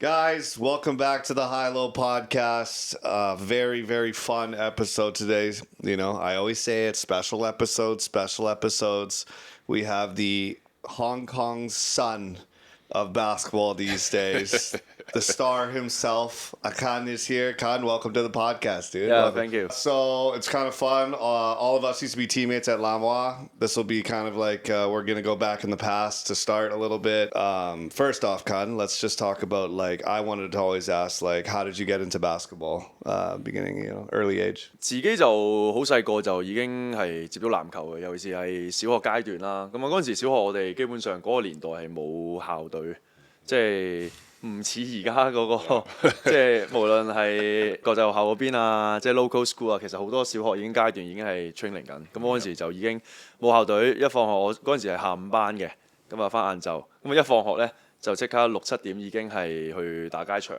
Guys, welcome back to the Low Podcast. Very, very fun episode today. You know, I always say it, special episodes. We have the Hong Kong's son of basketball these days. The star himself, Akan is here. Akan, welcome to the podcast, dude. Yeah, welcome. thank you. So it's kind of fun. All of us used to be teammates at Lamois. This will be kind of like we're going to go back in the past to start a little bit. First off, Akan, let's just talk about, like, I wanted to always ask, like, how did you get into basketball beginning, early age? 自己就好細個就已經係接到籃球嘅，尤其是係小學階段啦。咁啊嗰陣時小學我哋基本上嗰個年代係冇校隊，即係唔似而家嗰個，即係無論係國際學校嗰邊啊，即係 local school 啊，其實好多小學已經階段已經係 training 緊。咁嗰陣時就已經冇校隊，一放學我嗰陣時係下午班嘅，咁啊翻晏晝，咁啊一放學咧就即刻6、7點已經係去打街場。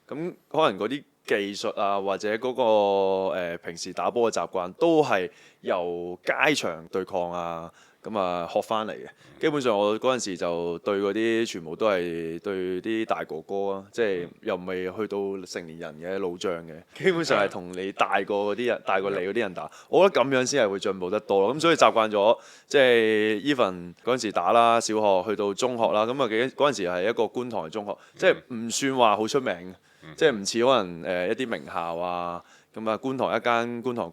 咁可能嗰啲技術啊，或者嗰個平時打波嘅習慣，都係由街場對抗啊，咁啊學翻嚟嘅。基本上我嗰陣時就對嗰啲全部都係對啲大哥哥啊，即係又唔係去到成年人嘅老將嘅，基本上係同你大過嗰啲人、大過你嗰啲人打。我覺得咁樣先係會進步得多咯。咁所以習慣咗，即係 even 嗰陣時打啦，小學去到中學啦，咁啊嗰陣時係一個觀塘嘅中學，即係唔算話好出名。即係唔似可能一啲名校啊，咁啊觀塘一間觀塘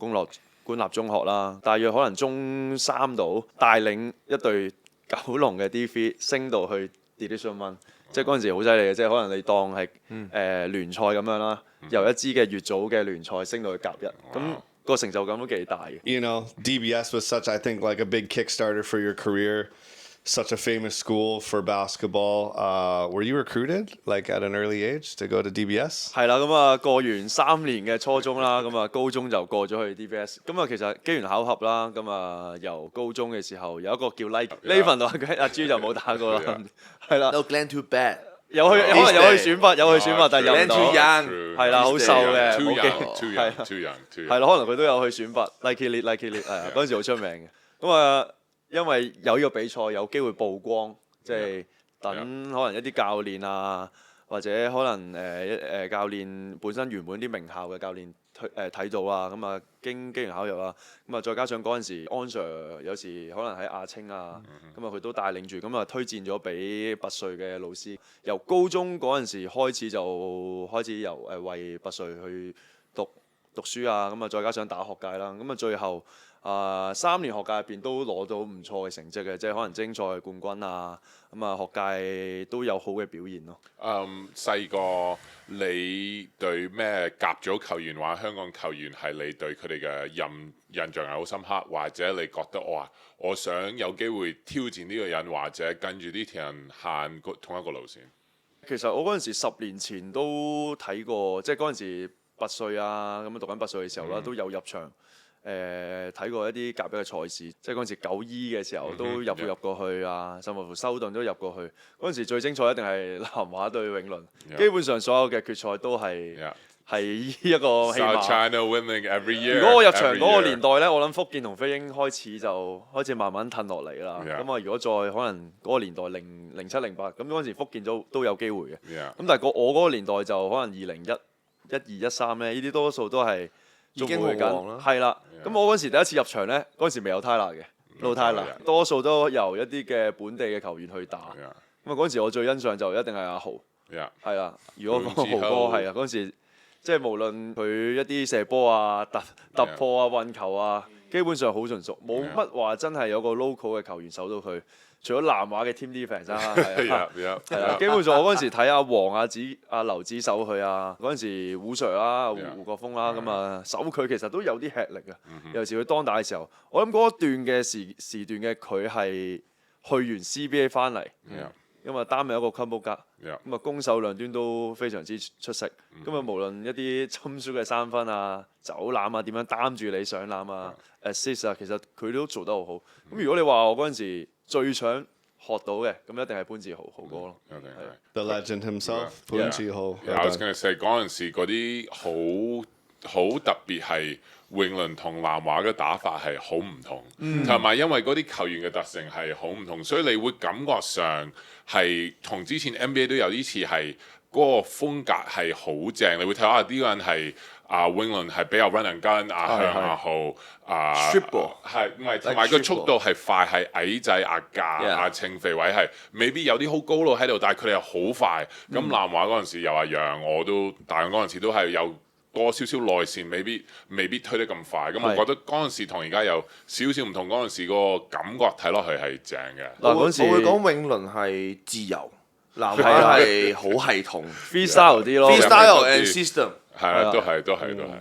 官立中學啦，大約可能中3度帶領一隊九龍嘅 D3 升到去 Division 1，即係嗰陣時好犀利嘅，即係可能你當係聯賽咁樣啦，由一支嘅乙組嘅聯賽升到去甲1，咁個成就感都幾大嘅。DBS was such, I think, like a big Kickstarter for your career. Such a famous school for basketball. Were you recruited like at an early age to go to DBS? 係啦，咁啊過完3年嘅初中啦，咁啊高中就過咗去 DBS。咁啊其實機緣巧合啦，咁啊由高中嘅時候有一個叫 Leung 同阿朱就冇打過啦，係啦。 No, Glenn too bad. 可能有去選拔，但係入唔到。 Too young. 係啦，好瘦嘅， too 冇 young, 機。 too young. 係啦，可能佢都有去選拔 Like It，係啊，嗰陣時好出名嘅。咁啊，因為有呢個比賽有機會曝光，即係等可能一啲教練啊，或者可能教練本身原本啲名校嘅教練睇到啊，咁啊經機緣巧合啊，咁啊再加上嗰陣時安 Sir 有時可能喺亞青啊，咁啊佢都帶領住，咁啊推薦咗俾拔萃嘅老師。由高中嗰陣時開始就開始由為拔萃去讀書啊，咁啊再加上打學界啦，咁啊最後3年學界入邊都攞到唔錯嘅成績嘅，即係可能精賽冠軍啊，咁啊學界都有好嘅表現咯。細個你對咩甲組球員或者香港球員係你對佢哋嘅印象係好深刻，或者你覺得我想有機會挑戰呢個人，或者跟住呢條人行同一個路線？其實我嗰陣時10年前都睇過，即係嗰陣時拔萃啊，咁樣讀緊拔萃嘅時候啦，都有入場。睇過一啲甲1嘅賽事，即係嗰陣時9E嘅時候都入過去啊，甚至乎修頓都入過去。嗰陣時最精彩一定係南華對永倫，基本上所有嘅決賽都係呢一個戲碼。South China Winling every year。如果我入場嗰個年代呢，我諗福建同飛鷹開始慢慢褪落嚟啦。咁啊，如果再可能嗰個年代07、08，咁嗰陣時福建都有機會嘅。咁但係我嗰個年代就可能2011、12、13呢，呢啲多數都係已經好旺啦。係啦，咁我嗰陣時第一次入場呢，嗰陣時未有 Tyler 嘅，Low Tyler，多數都由一啲嘅本地嘅球員去打。咁啊嗰陣時我最欣賞就一定係阿豪，係啦。如果講豪哥係啊，嗰陣時即係無論佢一啲射波啊、突破啊、運球啊，基本上好純熟，冇乜話真係有個 local 嘅球員守到佢。除咗南華嘅 team defense 啦，係啊，基本上我嗰陣時睇阿黃、阿劉子守佢啊，嗰陣時胡 Sir 啦、胡國峰啦，咁啊守佢其實都有啲吃力嘅。尤其是佢當打嘅時候，我諗嗰一段嘅時段嘅佢係去完 CBA 翻嚟，咁啊擔任一個 combo guard，咁啊攻守兩端都非常之出色。咁啊無論一啲侵 shoot 嘅3分啊、走籃啊、點樣擔住你上籃啊、assist 啊，其實佢都做得好好。咁如果你話我嗰陣時最想學到嘅，咁一定係潘志豪哥咯。The legend himself， 潘志豪。I was gonna say 嗰陣時嗰啲好特別係永倫同南華嘅打法係好唔同，同埋因為嗰啲球員嘅特性係好唔同，所以你會感覺上係同之前 NBA 都有啲似係嗰個風格係好正，你會睇下呢個人係Winling 係比較 run and gun，向後係唔係同埋個速度係快，係矮仔架稱肥位係未必有啲好高路喺度，但係佢哋又好快。咁南華嗰陣時又一樣，我都大嗰陣時都係有多少少內線，未必推得咁快。咁我覺得嗰陣時同而家有少少唔同，嗰陣時個感覺睇落去係正嘅。我會講Winling係自由，南華係好系統 freestyle 啲咯 ，freestyle and system。係啊，都係。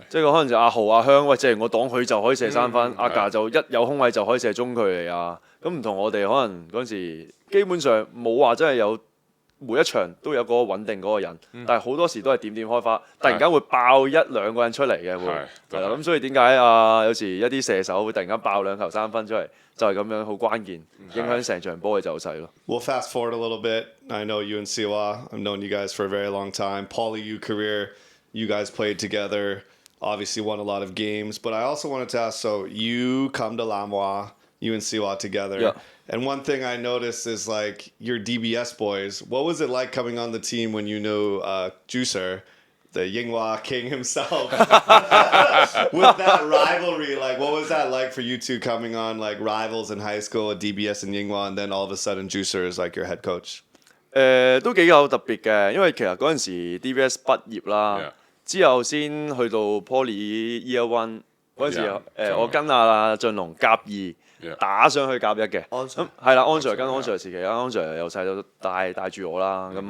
即係可能就阿豪阿香，喂，即係我擋佢就可以射三分，阿架就一有空位就可以射中距離啊。咁唔同我哋可能嗰陣時，基本上冇話真係有每一場都有嗰個穩定嗰個人，但係好多時都係點點開花，突然間會爆一兩個人出嚟嘅會，係啦。咁所以點解有時一啲射手會突然間爆兩球三分出嚟，就係咁樣好關鍵，影響成場波嘅走勢咯。We'll fast forward a little bit. I know you and Siwa. I've known you guys for a very long time. Paulie U career. You guys played together, obviously won a lot of games. But I also wanted to ask, so you come to Lamwa, you and Siwa together. Yeah. And one thing I noticed is like your DBS boys. What was it like coming on the team when you knew Juicer, the Yinghua king himself? With that rivalry, like what was that like for you two coming on like rivals in high school, DBS and Yinghua, and then all of a sudden Juicer is like your head coach? 都幾有特別嘅，因為其實嗰陣時 DBS 畢業啦。Yeah. 之後先去到 Poly Year One 嗰陣時，我跟阿俊龍甲2打上去甲1嘅，咁係啦，安 Sir 跟安 Sir 時期，安 Sir 由細到帶住我啦，咁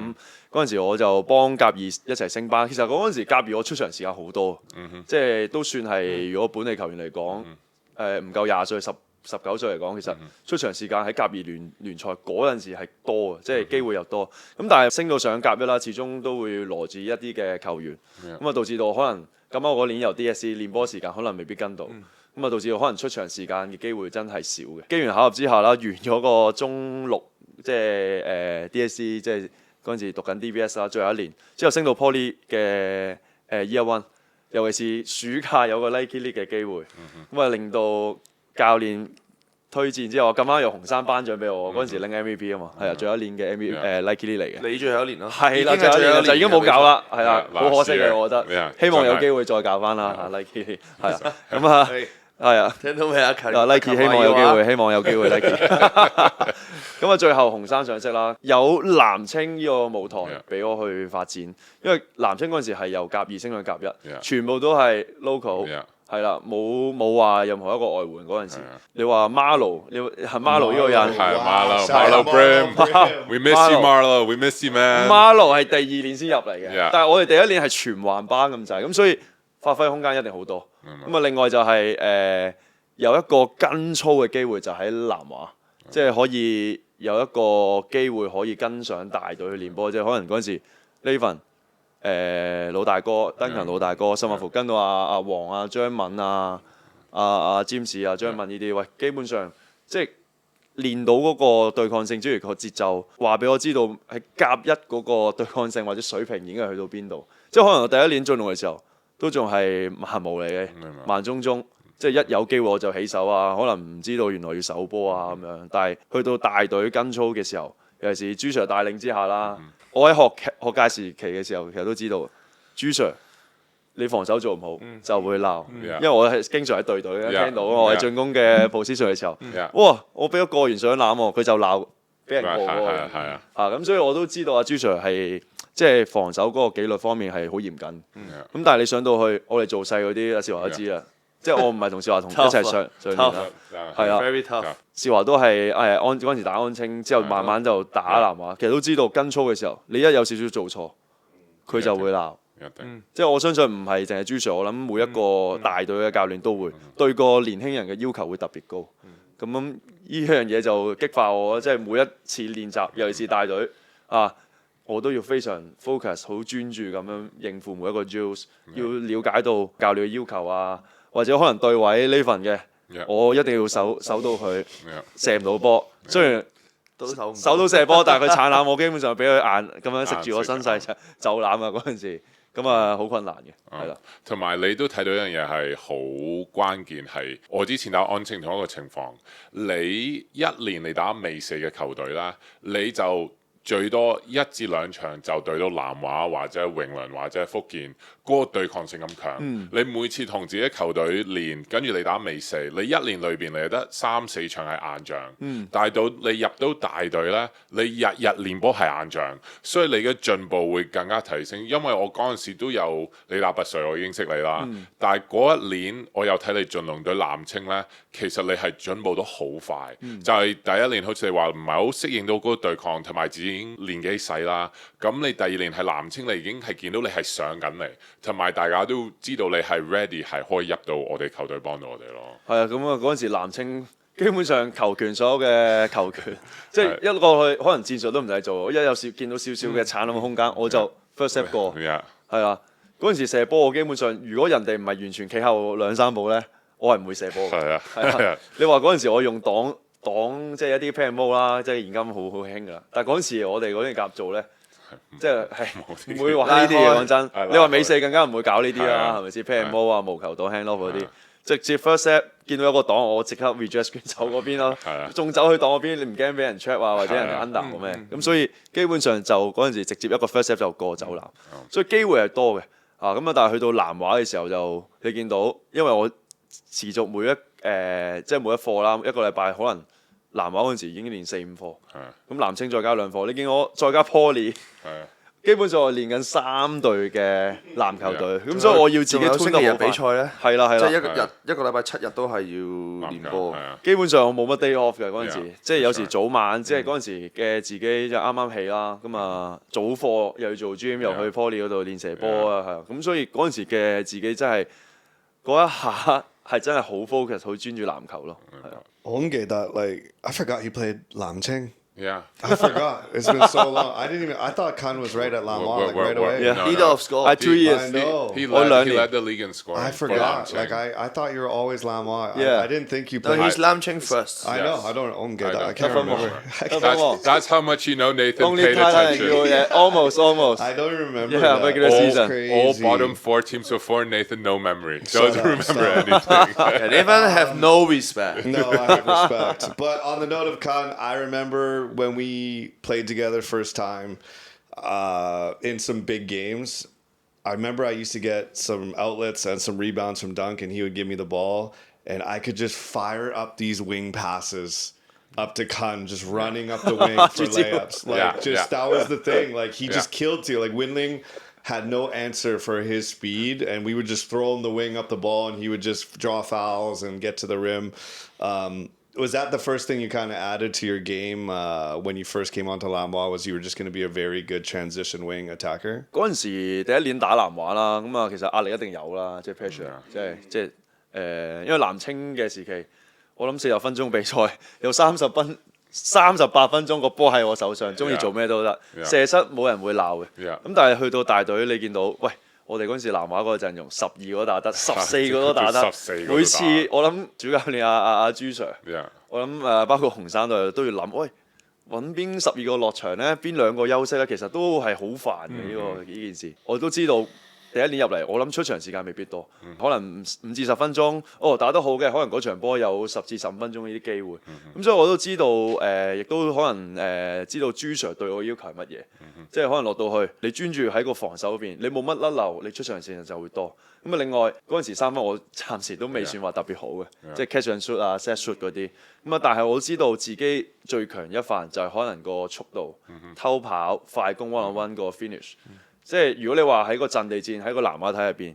嗰陣時我就幫甲2一齊升班。其實嗰陣時甲2我出場時間好多，即係都算係如果本地球員嚟講，唔夠20歲19歲嚟講，其實出場時間喺甲2聯賽嗰陣時係多嘅，即係機會又多。咁但係升到上甲1啦，始終都會羅住一啲嘅球員，咁啊導致到可能咁啱我嗰年由 DSC 練波時間可能未必跟到，咁啊導致到可能出場時間嘅機會真係少嘅。機緣巧合之下啦，完咗個中6即係DSC 即係嗰陣時讀緊 DBS 啦，最後一年之後升到 Poly 嘅Year One， 尤其是暑假有個 Nike League 嘅機會，咁啊令到教練推薦之後，咁啱有紅衫頒獎俾我，嗰陣時拎 MVP 啊嘛，係啊，最後一年嘅 Nike League 嚟嘅。你最後一年咯，係啦，最後一年就已經冇搞啦，係啦，好可惜嘅，我覺得。希望有機會再搞翻啦，Nike 係啊，咁啊係啊，聽到未啊？Nike 希望有機會，希望有機會 Nike。咁啊，最後紅衫上色啦，有南青呢個舞台俾我去發展，因為南青嗰陣時係由甲2升到甲1，全部都係 local。係啦，冇話任何一個外援嗰陣時。你話 Marlo， 你係 Marlo 呢個人？係 Marlo Brim，We miss you Marlo，We miss you man。Marlo 係第2年先入嚟嘅，但係我哋第1年係全環班咁滯，咁所以發揮空間一定好多。咁啊，另外就係有一個跟操嘅機會，就喺南華，即係可以有一個機會可以跟上大隊去練波，即係可能嗰陣時呢份。老大哥，Duncan 老大哥，甚至乎跟到阿黃啊、張敏啊、James 啊、張敏呢啲，喂，基本上即係練到嗰個對抗性，之餘個節奏，話俾我知道喺甲1嗰個對抗性或者水平已經係去到邊度。即係可能我第1年進入嘅時候，都仲係盲毛嚟嘅，慢中，即係一有機會我就起手啊，可能唔知道原來要守波啊咁樣。但係去到大隊跟操嘅時候，尤其是朱 Sir 帶領之下啦。我喺學界時期嘅時候，其實都知道朱 Sir 你防守做唔好就會鬧，因為我係經常喺隊隊聽到我喺進攻嘅 position 嘅時候，哇！我俾咗過完上籃喎，佢就鬧俾人過喎，咁所以我都知道阿朱 Sir 係即係防守嗰個紀律方面係好嚴謹。咁但係你上到去，我哋做細嗰啲，阿少華都知啦，即係我唔係同少華同一齊上練啦，係啊。少華都係嗰陣時打安青，之後慢慢就打南華。其實都知道跟操嘅時候，你一有少少做錯，佢就會鬧。即係我相信唔係淨係朱 Sir，我諗每一個大隊嘅教練都會對個年輕人嘅要求會特別高。咁呢樣嘢就激發我，即係每一次練習，尤其是大隊我都要非常 focus、好專注咁樣應付每一個 drills，要了解到教練嘅要求啊，或者可能對位呢份嘅。我一定要守到佢射唔到波，雖然守到射波，但係佢鏟籃，我基本上俾佢硬咁樣食住我身勢就籃啊嗰陣時，咁好困難嘅，係啦。同埋你都睇到一樣嘢係好關鍵，係我之前打安青同一個情況，你1年你打未4嘅球隊啦，你就最多1至2場就對到南華或者詠麟或者福建，嗰個對抗性咁強。你每次同自己球隊練，跟住你打尾四，你一年裏邊你得3、4場係硬仗。但係到你入到大隊呢，你日日練波係硬仗，所以你嘅進步會更加提升。因為我嗰陣時都有你打拔萃，我已經識你啦。但係嗰一年我有睇你進龍隊南青呢，其實你係進步得好快。就係第一年好似你話唔係好適應到嗰個對抗，同埋自己已經年紀細啦。咁你第2年係南青，你已經係見到你係上緊嚟，同埋大家都知道你係 ready 係可以入到我哋球隊幫到我哋咯。係啊，咁啊嗰陣時南青基本上球權所有嘅球權，即係一個去可能戰術都唔使做，一有見到少少嘅產能嘅空間，我就 first step 過。係啊，嗰陣時射波我基本上，如果人哋唔係完全企後2、3步咧，我係唔會射波嘅。係啊，你話嗰陣時我用擋即係一啲 pan move 啦，即係現今好興噶啦。但係嗰陣時我哋嗰啲夾做咧，即係唔會玩呢啲嘢。講真，你話美四更加唔會搞呢啲啦，係咪先 pan move 啊、無球擋 hand off 嗰啲，直接 first step 見到有個擋，我即刻 reject 走嗰邊咯。仲走去擋嗰邊，你唔驚俾人 trap 啊，或者人哋 under 咩？咁所以基本上就嗰陣時直接一個 first step 就過走籃，所以機會係多嘅。咁啊，但係去到南華嘅時候就你見到，因為我持續即係每一課啦，一個禮拜可能。南華嗰陣時已經練4、5課，咁南青再加2課。你見我再加 Poly，基本上我練緊3隊嘅籃球隊，咁所以我要自己推到好比賽咧，係啦，即係一個禮拜7日都係要練波。基本上我冇乜 day off 嘅嗰陣時，即係有時早晚，即係嗰陣時嘅自己就啱啱起啦，咁啊早課又要做 gym，又去 Poly 嗰度練射波啊，係啊，咁所以嗰陣時嘅自己真係嗰一下係真係好 focus， 好專注籃球咯，係啊。我唔記得，like I forgot you played Nam Ching. Yeah. I forgot. It's been so long. I thought Khan was right at Lamar, like right away. Yeah. He does score. I 2 years. I know. He led the league in scoring. I forgot. Like I thought you were always Lamar. Yeah. I didn't think you No, played. he's Lam Ching first. I know. I don't get that. I can't Come on. remember. That's how much you know Nathan Only paid Thailand, attention. yeah, almost. I don't remember. Yeah, that. regular That's season. All crazy. bottom 4 teams before Nathan, no memory. Shut Doesn't up, remember stop. anything. Yeah, they even have no respect. No, I have respect. But on the note of Khan, I remember when we played together first time in some big games. I remember I used to get some outlets and some rebounds from Duncan. He would give me the ball, and I could just fire up these wing passes up to Khan, just running up the wing for layups. Like, that was the thing. Like, he just killed you. Like, Winling had no answer for his speed, and we would just throw him the wing up the ball, and he would just draw fouls and get to the rim. Was that the first thing you kind of added to your game when you first came onto Lamwa? Was you were just going to be a very good transition wing attacker? 嗰陣時第一年打南華啦，咁啊其實壓力一定有啦，即係 pressure，即係因為南青嘅時期，我諗40分鐘比賽有38分鐘個波喺我手上，中意做咩都得，射失冇人會鬧嘅。咁但係去到大隊，你見到喂。我哋嗰陣時南華嗰個陣容12個都打得，14個都打得。每次我諗主教練阿朱 Sir， 我諗包括紅山都要諗，喂揾邊12個落場咧，邊2個休息咧，其實都係好煩嘅呢件事。我都知道第一年入嚟，我諗出場時間未必多，可能5至10分鐘。打得好嘅，可能嗰場波有10至15分鐘呢啲機會。咁所以我都知道亦都可能知道朱 Sir 對我要求係乜嘢。即係可能落到去，你專注喺個防守嗰邊，你冇乜甩漏，你出場時間就會多。咁啊，另外嗰陣時3分我暫時都未算話特別好嘅，即係 catch and shoot 啊、set shoot 嗰啲。咁啊，但係我知道自己最強一範就係可能個速度、偷跑、快攻 one on one 個 finish。即係如果你話喺個陣地戰喺個南華體入邊，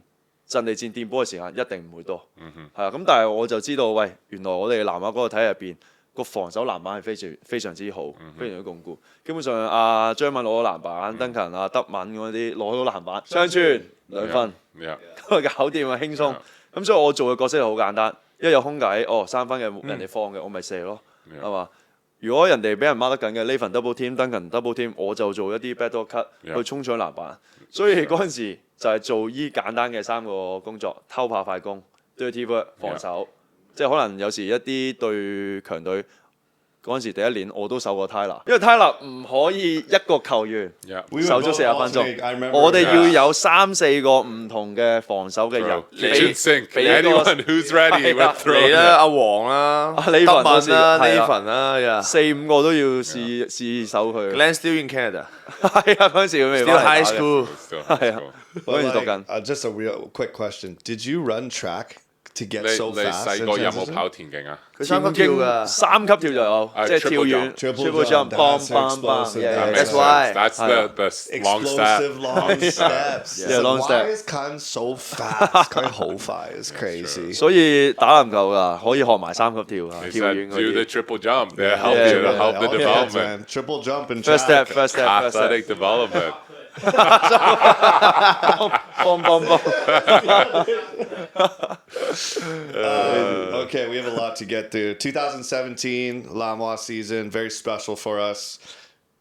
陣地戰掂波嘅時間一定唔會多。係啊，咁但係我就知道，喂，原來我哋南華嗰個體入邊。個防守籃板係非常之好，非常之鞏固。基本上阿張敏攞到籃板，Duncan 啊德敏嗰啲攞到籃板，雙傳2分，咁啊搞掂啊輕鬆。咁所以我做嘅角色係好簡單，一有空偈，3分嘅人哋放嘅，我咪射咯，係嘛？如果人哋俾人 mark 得緊嘅 Leung double team、Duncan double team， 我就做一啲 backdoor cut 去衝搶籃板。所以嗰陣時就係做依簡單嘅3個工作：偷跑、快攻、dirty work、防守。即係可能有時一啲對強隊嗰陣時第一年我都守過 Tyler， 因為 Tyler 唔可以一個球員 We 守足40分鐘，我哋要有3-4個唔同嘅防守嘅人。你 sync anyone who's ready with throw 你啦，阿黃啦，李文德文啦，Nathan 啦，4-5個都要試守佢。Glenn still in Canada， 係啊，嗰陣時佢未 still high school， 係啊，嗰陣時讀緊。Just a real quick question. Did you run track to get 你 so fast? 細個有冇跑田徑啊？佢3級跳㗎，3級跳就有，即係跳遠 triple jump， jump, That's why That's the long step. explosive long steps. Yeah, long step. Why is Khan so fast? 佢好快，it's crazy. 所以打籃球㗎，可以學埋3級跳啊， He 跳 said 遠 do the 嗰啲。 triple jump. They help Yeah, you to yeah, help the All kids, development. man. Triple jump and First track. step，first step，first step。 Athletic development. 幫。Okay, we have a lot to get through. 2017 Lamwa season, very special for us.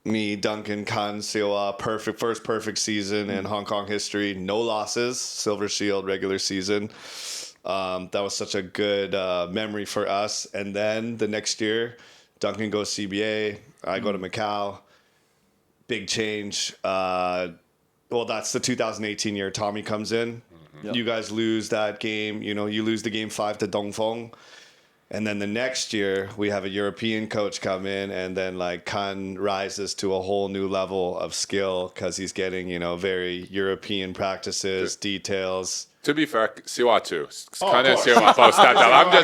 Me, Duncan, Kwan, Shiu Wah, first perfect season in Hong Kong history. No losses, Silver Shield regular season. That was such a good memory for us. And then the next year, Duncan goes CBA. I go to Macau. Big change. Well, that's the 2018 year. Tommy comes in. Yep. You guys lose that game. You know, you lose the game 5 to Dongfeng. And then the next year, we have a European coach come in, and then like Khan rises to a whole new level of skill because he's getting, you know, very European practices, details. To be fair, Shiu Wah too. Oh, Kind of of course. Shiu Wah post that. I'm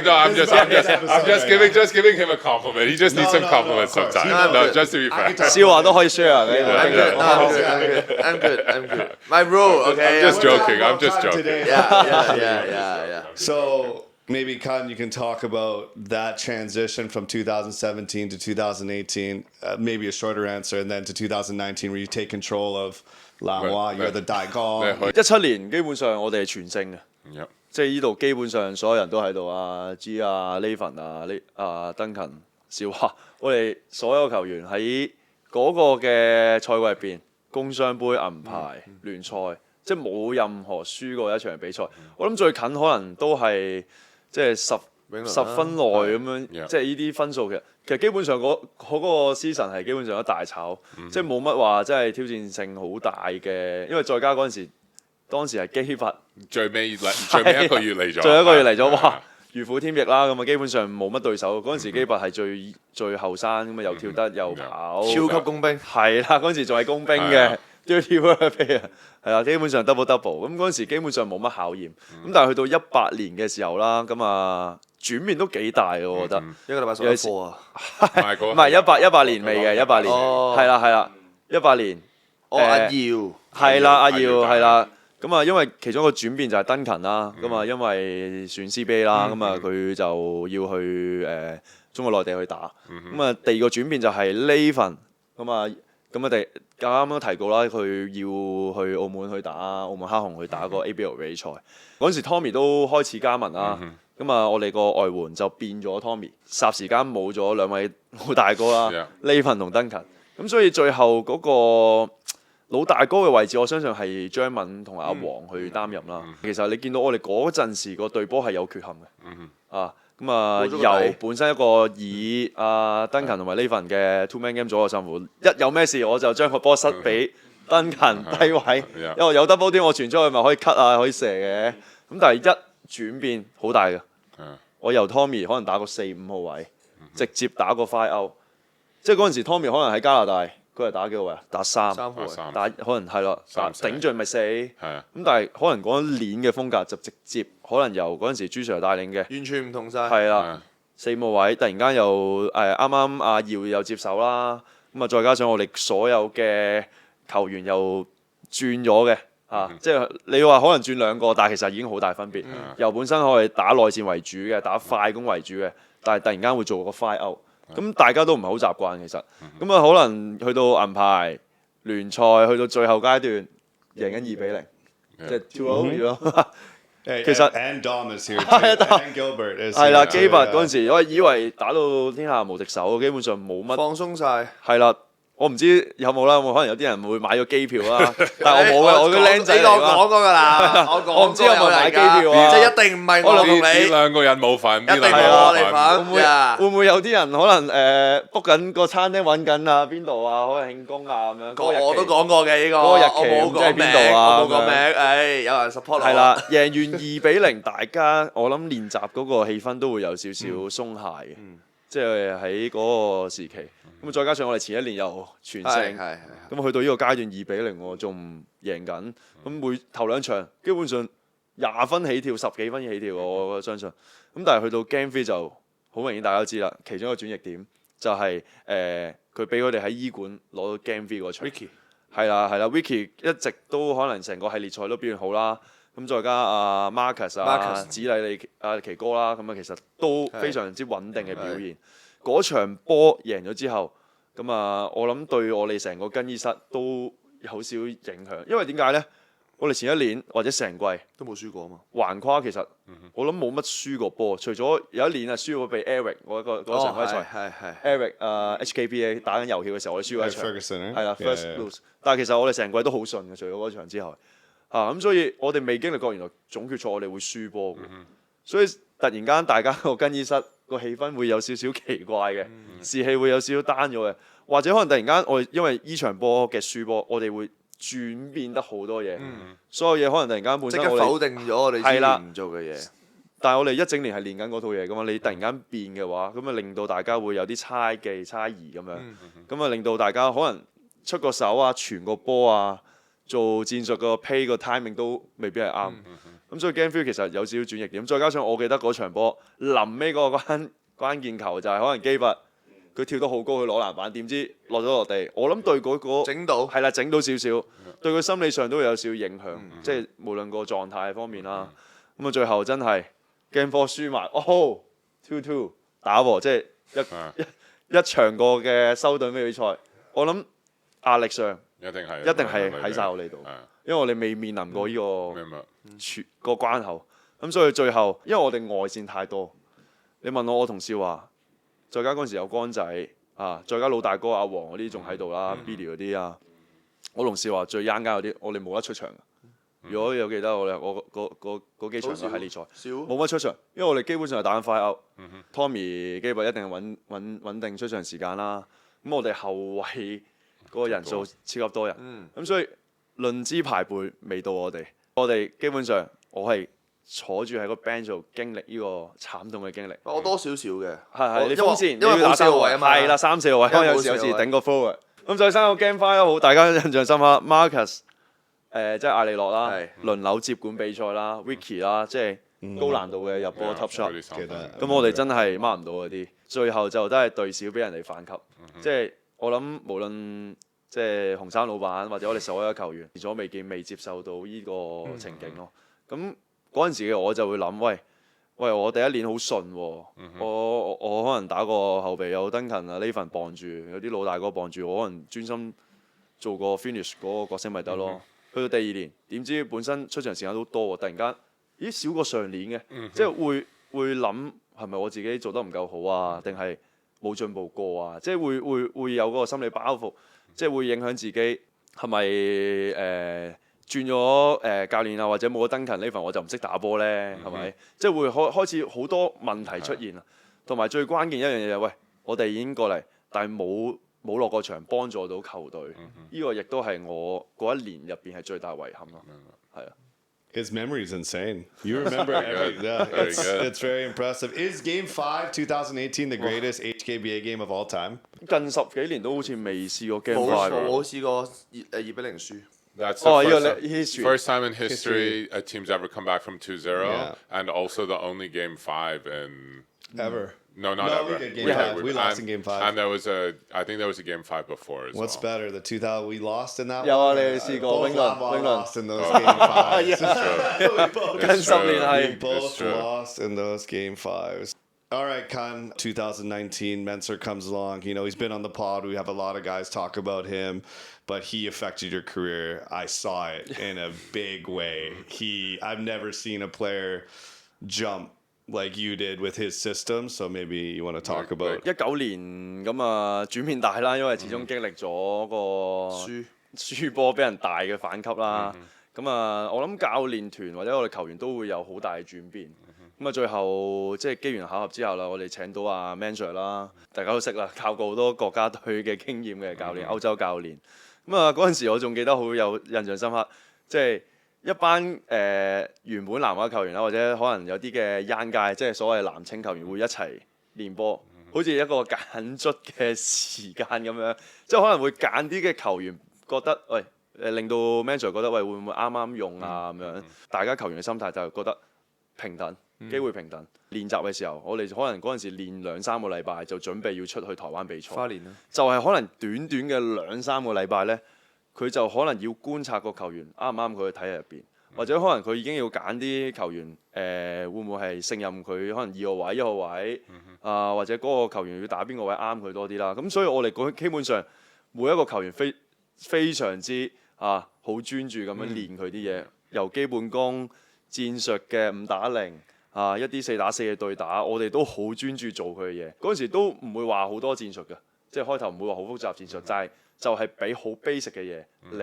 just giving him a compliment. He just needs No, some no, compliments no, of course. sometimes. No, No, just to be fair. 笑話都可以 share 嘅。 I'm good. My rule, okay. I'm just We're joking. talking I'm about just Khan joking. today. Yeah. So maybe Khan, you can talk about that transition from 2017 to 2018. Maybe a shorter answer, and then to 2019, where you take control of Lamwa. You're the Daigong. 17年基本上我哋係全勝嘅， Yep. 即係呢度基本上所有人都喺度啊，G 啊、Nathan 啊、Duncan、小華，我哋所有球員喺嗰個嘅賽季入邊，工商杯、銀牌、聯賽，即係冇任何輸過一場比賽。我諗最近可能都係即係十分內咁樣，即係呢啲分數其實基本上嗰個 season 係基本上都大炒，即係冇乜話真係挑戰性好大嘅，因為再加嗰陣時，當時係基拔最尾一個月嚟咗，最後一個月嚟咗，哇！如虎添翼啦，咁啊基本上冇乜對手。嗰陣時基拔係最後生咁啊，又跳得又跑，超級工兵係啦，嗰陣時仲係工兵嘅 dirty work 係啊，基本上 double。咁嗰陣時基本上冇乜考驗。咁但係去到18年嘅時候啦，咁啊轉變都幾大嘅，我覺得。一個禮拜上一課啊，唔係18年未嘅18年，係啦18年。阿耀係啦，阿耀係啦。咁啊，因為其中一個轉變就係 Duncan 啦，咁啊，因為選 CBA 啦，咁啊，佢就要去中國內地去打。咁啊，第二個轉變就係 Nathan，咁啊，啱啱都提過啦，佢要去澳門去打澳門黑熊去打個 ABL 比賽。嗰陣時 Tommy 都開始加盟啦，咁啊，我哋個外援就變咗 Tommy，霎時間冇咗兩位老大哥啦 ，Nathan 同 Duncan。咁所以最後嗰個老大哥嘅位置，我相信係張敏同阿黃去擔任啦。其實你見到我哋嗰陣時個隊波係有缺陷嘅，咁啊由本身一個以Duncan 同埋 Nathan 嘅 two man game 左右甚乎，一有咩事我就將個波塞俾 Duncan 低位，因為有 double 啲我傳出去咪可以 cut 啊，可以射嘅。咁但係一轉變好大嘅，我由 Tommy 可能打個4-5號位，直接打個 five out，即係嗰陣時 Tommy 可能喺加拿大。佢係打幾個位啊？打3號位，打可能係咯，頂盡咪4。咁但係可能嗰一年嘅風格就直接可能由嗰陣時朱 Sir 帶領嘅，完全唔同晒。係啦，4號位突然間又啱啱阿耀又接手啦，咁啊再加上我哋所有嘅球員又轉咗嘅即係你話可能轉2個，但係其實已經好大分別。由本身可以打內戰為主嘅，打快攻為主嘅，但係突然間會做個 fire out。咁大家都唔係好習慣其實，咁啊可能去到銀牌聯賽，去到最後階段贏緊2-0，即係 2-0 咯。其實 and Dom is here and Gilbert is 係啦，基拔嗰陣時我以為打到天下無敵手，基本上冇乜放鬆晒。係啦，我唔知有冇啦，可能有啲人會買咗機票啦，但係我冇嘅，我個僆仔嚟我講過㗎啦，我唔知有冇買機票啊，即係一定唔係我同你。呢兩個人冇份，一定係我哋份。會唔會有啲人可能book 緊個餐廳揾緊啊邊度啊，可能慶功啊咁樣。我都講過嘅呢個，嗰個日期我冇講名，我冇講名，有人 support 我。係啦，贏完2-0，大家我諗練習嗰個氣氛都會有少少鬆懈嘅，即係喺嗰個時期。咁再加上我哋前一年又全勝，咁去到呢個階段2-0，我仲唔贏緊。咁頭兩場基本上20分起跳，10幾分起跳，我相信。咁但係去到 Game 3就好明顯，大家都知啦。其中一個轉捩點就係佢俾佢哋喺醫館攞到 Game 3嗰場。Vicky 係啦，Vicky 一直都可能成個系列賽都表現好啦。咁再加阿 Marcus 子禮奇哥啦，咁其實都非常之穩定嘅表現。嗰場波贏咗之後，我諗對我哋成個更衣室都有少影響，因為點解呢？我哋前一年或者成季都冇輸過啊嘛。橫跨其實我諗冇乜輸過波，除咗有一年係輸過俾 Eric 嗰場規賽，Eric HKBA 打緊遊戲嘅時候，我哋輸過一場，係啦 first lose。但係其實我哋成季都好順嘅，除咗嗰場之後，咁所以我哋未經歷過原來總決賽我哋會輸波嘅，所以突然間大家個更衣室個氣氛會有少少奇怪嘅，士氣會有少少單咗嘅，或者可能突然間我哋因為呢場波嘅輸波，我哋會轉變得好多嘢，所有嘢可能突然間本身即刻否定咗我哋之前唔做嘅嘢。但係我哋一整年係練緊嗰套嘢噶嘛，你突然間變嘅話，咁令到大家會有啲猜忌、猜疑咁樣，咁令到大家可能出個手啊、傳個波啊、做戰術個 play 個 timing 都未必係啱。咁所以 Game 3其實有少少轉捩點，再加上我記得嗰場波臨尾嗰個關鍵球就係可能基拔佢跳得好高去攞籃板，點知落地。我諗對嗰個整到少少，對佢心理上都會有少少影響，即係無論個狀態方面啦。咁最後真係 Game 4輸埋，2-2打和，即係一場過嘅收隊比賽。我諗壓力上一定係喺晒我哋度，因為我哋未面臨過呢個關口。咁所以最後，因為我哋外線太多，你問我同少華，再加嗰陣時有光仔再加老大哥阿黃嗰啲仲喺度啦，Billy 嗰啲啊，我同少華最 young 嗰啲，我哋冇得出場。如果有記得我嗰幾場嘅系列賽，冇乜出場，因為我哋基本上係打緊 fire out。Tommy 基本一定係穩定出場時間啦。咁我哋後衞嗰個人數超級多人，咁所以論資排輩未到我哋。我哋基本上我係坐住喺個 bench 度經歷呢個慘痛嘅經歷。我多少少嘅，係你風扇，因為冇4個位啊嘛。係啦，3-4個位，有時頂個 forward。咁再3個 game 5都好，大家印象深刻。Marcus 即係艾利諾啦，輪流接管比賽啦 ，Vicky 啦，即係高難度嘅入波 top shot。咁我哋真係 mark 唔到嗰啲，最後就都係隊少俾人哋反級。即係我諗無論即係紅山老闆或者我哋所有球員，前所未見未接受到呢個情景咯。咁嗰陣時嘅我就會諗，喂，我第一年好順喎，我可能打個後備有 Duncan 啊呢份傍住，有啲老大哥傍住，我可能專心做個 finish 嗰個角色咪得咯。去到第二年，點知本身出場時間都多喎，突然間咦少過上年嘅，即係會諗係咪我自己做得唔夠好啊？定係冇進步過啊？即係會有嗰個心理包袱，即係會影響自己係咪轉咗教練啊，或者冇咗 Duncan 呢份我就唔識打波呢？係咪？即係會開始好多問題出現啊！同埋最關鍵一樣嘢就係，喂，我哋已經過嚟，但係冇落過場幫助到球隊，呢個亦都係我嗰一年入邊係最大遺憾咯。係啊。His memory is insane. You remember every, yeah, it's very impressive. Is Game 5 2018 the greatest HKBA game of all time? 近10幾年都好似未試過 Game 5。冇試過2-0輸。That's the first time in history a team's ever come back from 2-0, and also the only Game 5 in ever. No, not ever. We lost in Game 5. And I think there was a Game 5 before as What's better, the 2000 we lost in that 有啊， one? 你試過 Winling lost in those Game 5s. 近10年係 We both lost in those Game 5s. All right, Kwan, 2019, Mensur comes along. You know, he's been on the pod. We have a lot of guys talk about him, but he affected your career. I saw it in a big way. I've never seen a player jump like you did with his system. So maybe you want to talk about 19年咁啊轉變大啦，因為始終經歷咗個輸波俾人大嘅反擊啦。咁啊，我諗教練團或者我哋球員都會有好大嘅轉變。咁啊，最後即係機緣巧合之後啦，我哋請到阿 Mensur 啦，大家都識啦，靠過好多國家隊嘅經驗嘅教練，歐洲教練。咁啊，嗰陣時我仲記得好有印象深刻，即係一班原本南亞球員啦，或者可能有啲嘅 young guy，即係所謂男青球員會一齊練波，好似一個揀卒嘅時間咁樣，即係可能會揀啲嘅球員覺得喂令到 Mensur 覺得喂會唔會啱啱用啊咁樣，大家球員嘅心態就係覺得平等。機會平等。練習嘅時候，我哋可能嗰陣時練2-3個禮拜，就準備要出去台灣比賽。就係可能短短嘅2-3個禮拜呢，佢就可能要觀察個球員啱唔啱佢去睇入邊，或者可能佢已經要揀啲球員會唔會係勝任佢可能2號位、1號位或者嗰個球員要打邊個位啱佢多啲啦。咁所以我哋基本上每一個球員非常之好專注咁樣練佢啲嘢，由基本功、戰術嘅5打0。一啲4打4嘅對打，我哋都好專注做佢嘅嘢。嗰陣時都唔會話好多戰術嘅，即係開頭唔會話好複雜戰術，就係俾好 basic 嘅嘢你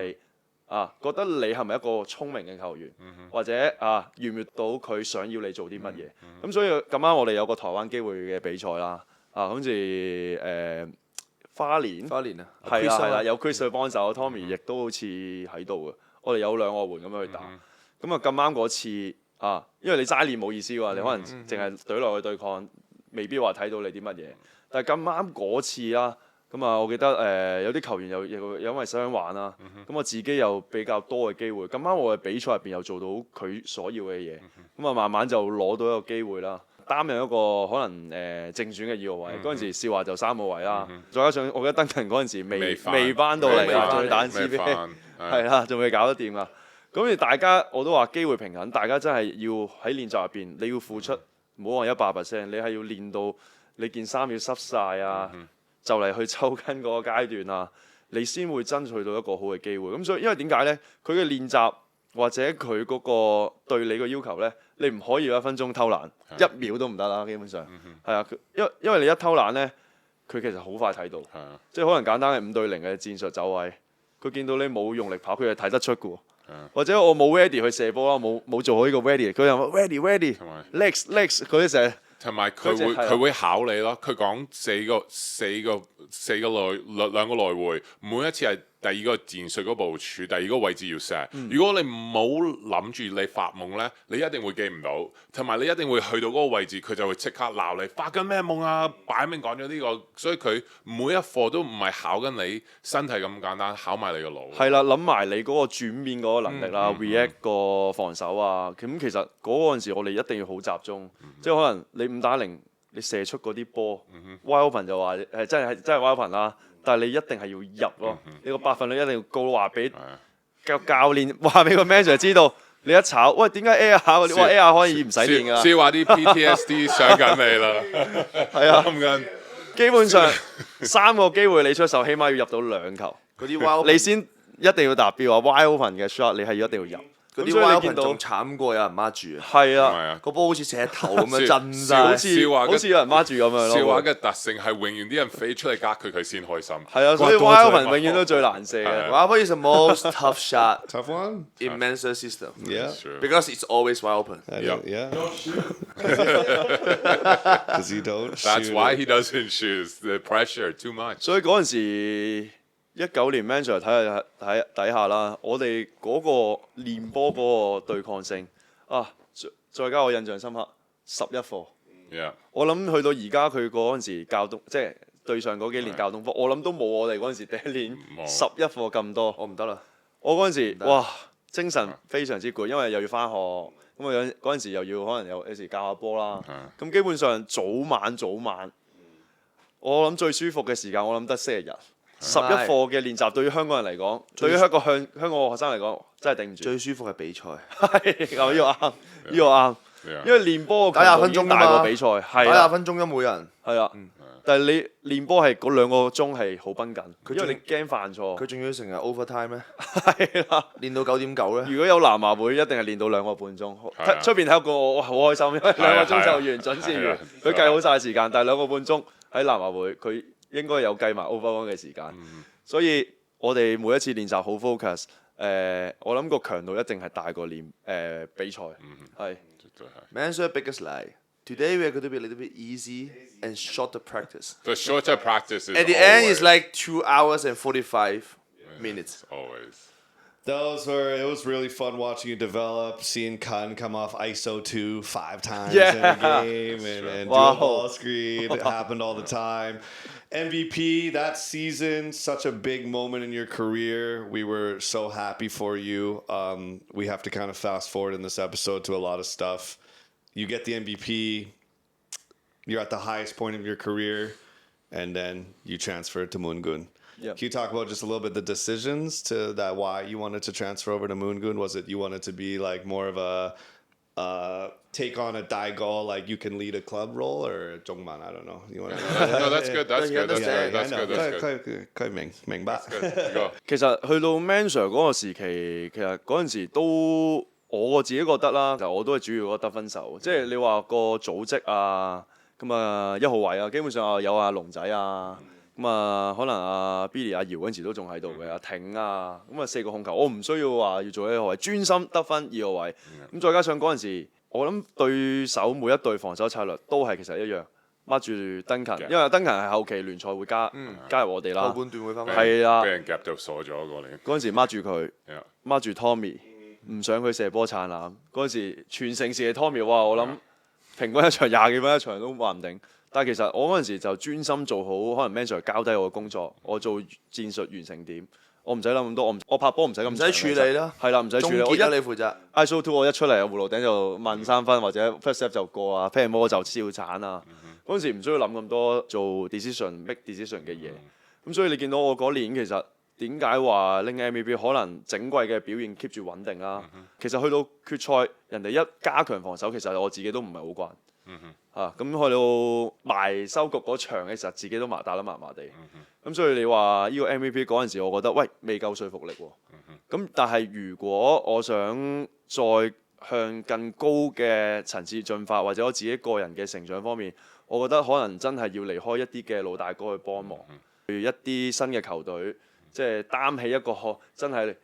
覺得你係咪一個聰明嘅球員，或者預唔預到佢想要你做啲乜嘢？咁所以咁啱我哋有個台灣機會嘅比賽啦，好似花蓮啊，係啦，有 Chris 去幫手，Tommy 亦都好似喺度嘅，我哋有2個援咁樣去打。咁咁啱嗰次。因為你齋練冇意思喎，你可能淨係懟落去對抗，未必話睇到你啲乜嘢。但係咁啱嗰次啦，咁我記得有啲球員又因為傷患啦，咁我自己有比較多嘅機會。咁啱我嘅比賽入邊又做到佢所要嘅嘢，咁慢慢就攞到一個機會啦，擔任一個可能正選嘅2號位。嗰陣時少華就3號位啦，再加上我記得 Duncan 嗰陣時未翻到嚟啊，仲要打 CBA， 係啦，仲未搞得掂啊。咁大家我都話機會平衡，大家真係要喺練習入邊，你要付出，唔好話100%，你係要練到你件衫要濕晒啊，就嚟去抽筋嗰個階段啊，你先會爭取到一個好嘅機會。咁所以因為點解呢？佢嘅練習或者佢嗰個對你嘅要求呢，你唔可以1分鐘偷懶，1秒都唔得啦，基本上係啊，因為你一偷懶呢，佢其實好快睇到，即係可能簡單嘅5對0嘅戰術走位，佢見到你冇用力跑，佢係睇得出嘅喎。或者我冇 ready 去射波啦，冇做好呢個 ready， 佢又 ready legs， 佢成日同埋佢會考你咯。佢講4個兩個來回，每一次係第2個戰術嗰部署，第2個位置要射。如果你冇諗住你發夢呢，你一定會記唔到，同埋你一定會去到嗰個位置，佢就會即刻鬧你發緊咩夢啊！擺明講咗呢個，所以佢每一課都唔係考緊你身體咁簡單，考埋你個腦。係啦，諗埋你嗰個轉變嗰個能力啦，react 個防守啊，咁其實嗰陣時我哋一定要好集中，即係可能你5打0，你射出嗰啲波，wide open 就話真係 wide open 啦。但係你一定係要入咯，你個百分率一定要高，話俾教練話俾個 Mensur 知道，你一炒，喂點解 air 下嗰啲？哇 air 可以唔使練㗎。先話啲 PTSD 上緊你啦，係啊，基本上3個機會你出手，起碼要入到2球，嗰啲你先一定要達標啊 ！wide open 嘅 shot 你係要一定要入。嗰啲 wide open 仲慘過有人孖住啊！係啊，個波好似石頭咁樣震晒，好似有人孖住咁樣咯。笑話嘅特性係永遠啲人飛出嚟隔佢先開心。係啊，所以 wide open 永遠都最難射嘅。Wide open is the most tough shot, tough one in Mensur system. Yeah, because it's always wide open. Yeah. Because he don't. That's why he doesn't shoot. The pressure too much. 所以嗰陣時。19年 Mensur 睇底下啦，我哋嗰個練波嗰個對抗性再加我印象深刻11課。我諗去到而家佢嗰陣時教東，即係對上嗰幾年教東科，我諗都冇我哋嗰陣時第一年11課咁多。我唔得啦，我嗰陣時哇精神非常之攰，因為又要翻學，咁嗰陣時又要可能有時教下波啦。咁基本上早晚，我諗最舒服嘅時間，我諗得星期日。11課嘅練習對於香港人嚟講，對於一個香港學生嚟講，真係頂唔住。最舒服嘅比賽，係呢個啱，呢個啱。因為練波打20分鐘大過比賽，打係20分鐘都冇人。係啊。但係你練波係嗰2個鐘係好繃緊，因為你驚犯錯。佢仲要成日 overtime 咩？係啦，練到9.9咧。如果有南華會，一定係練到2個半鐘。出邊睇個我好開心，因為2個鐘就完，準時完。佢計好晒時間，但係2個半鐘喺南華會，佢應該有計埋 overrun 嘅時間。所以我哋每一次練習好 focus。我諗個強度一定係大過練比賽。係。Mensur biggest lie. Today we are going to be a little bit easy and shorter practice. The shorter practice is At the end, it's like 2 hours and 45 minutes. Always. It was really fun watching you develop, seeing Kun come off ISO 2 5 times Yeah. in a game and do a ball screen. It happened all the time. MVP that season, such a big moment in your career. We were so happy for you. We have to kind of fast forward in this episode to a lot of stuff. You get the MVP, you're at the highest point of your career, and then you transfer to Moongun. Yep. Can you talk about just a little bit the decisions to that, why you wanted to transfer over to Moongun? Was it you wanted to be like more of a take on a Daigo, like you can lead a club role, or Zhongman? I don't know. You want No, that's good. That's good. That's good. 佢明白。其實去到 Mensur 嗰個時期，其實嗰陣時都我自己覺得啦，就我都係主要嗰個得分手。即係你話個組織啊，咁啊1號位啊，基本上有阿龍仔啊，咁啊可能阿 Billy 阿姚嗰陣時都仲喺度嘅，阿挺啊，咁啊4個控球，我唔需要話要做1號位，專心得分2號位。咁再加上嗰陣時，我諗對手每一隊防守策略都係其實一樣。孖住 Duncan， 因為 Duncan 係後期聯賽會加入我哋啦，後半段會翻係啦，俾人夾就傻咗過嚟。嗰陣時孖住佢，孖住 Tommy， 唔想佢射波燦爛。嗰陣時全盛時嘅 Tommy， 哇！我諗平均一場20幾分一場都話唔定。但係其實我嗰陣時就專心做好可能 Mensur 交低我嘅工作，我做戰術完成點，我唔使諗咁多，我拍波唔使咁，唔使處理啦，係啦，唔使處理。總結你負責。ISO 2我一出嚟，葫蘆頂就問3分或者 first step 就過啊 ，pick and roll 就照鏟啊。嗰陣時唔需要諗咁多做 make decision 嘅嘢，咁所以你見到我嗰年其實點解話拎 MVP 可能整季嘅表現 keep 住穩定啦。其實去到決賽，人哋一加強防守，其實我自己都唔係好慣。咁去到埋收局嗰場嘅時候，自己都打得麻麻地。咁所以你話呢個 MVP 嗰陣時，我覺得喂未夠說服力喎。咁但係如果我想再向更高嘅層次進發，或者我自己個人嘅成長方面，我覺得可能真係要離開一啲嘅老大哥去幫忙，去一啲新嘅球隊，即係擔起一個真係